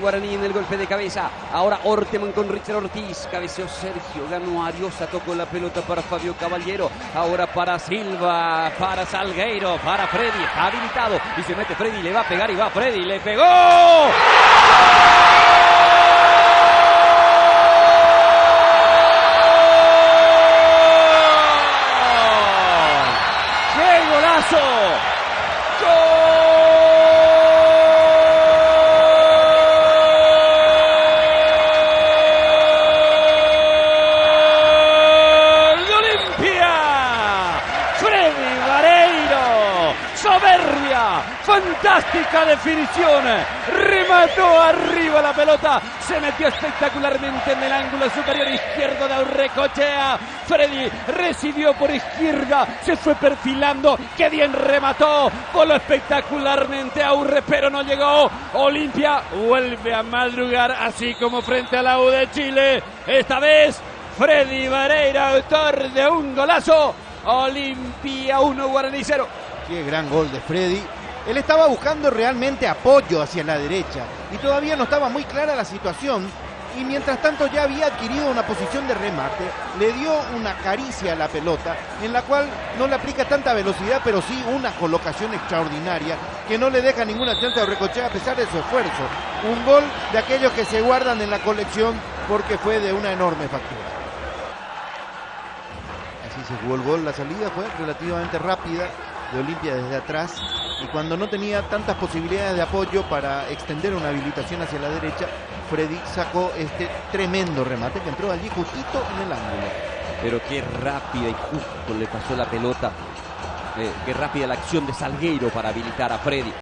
Guaraní en el golpe de cabeza. Ahora Orteman con Richard Ortiz. Cabeceó Sergio, ganó Ariosa, tocó la pelota para Fabio Caballero. Ahora para Silva, para Salgueiro, para Freddy. Está habilitado y se mete Freddy, le va a pegar y va Freddy, le pegó. ¡Qué golazo! Soberbia, fantástica definición, remató arriba la pelota, se metió espectacularmente en el ángulo superior izquierdo de Aurrecochea. Freddy recibió por izquierda, se fue perfilando, qué bien remató, voló espectacularmente Aurre, pero no llegó. Olimpia vuelve a madrugar, así como frente a la U de Chile. Esta vez Freddy Vareira, autor de un golazo. Olimpia 1, Guaraní 0. Qué gran gol de Freddy. Él estaba buscando realmente apoyo hacia la derecha y todavía no estaba muy clara la situación, y mientras tanto ya había adquirido una posición de remate, le dio una caricia a la pelota en la cual no le aplica tanta velocidad, pero sí una colocación extraordinaria que no le deja ninguna chance a Aurrecochea a pesar de su esfuerzo. Un gol de aquellos que se guardan en la colección porque fue de una enorme factura. Así se jugó el gol, la salida fue relativamente rápida de Olimpia desde atrás, y cuando no tenía tantas posibilidades de apoyo para extender una habilitación hacia la derecha, Freddy sacó este tremendo remate que entró allí justito en el ángulo. Pero qué rápida y justo le pasó la pelota, qué rápida la acción de Salgueiro para habilitar a Freddy.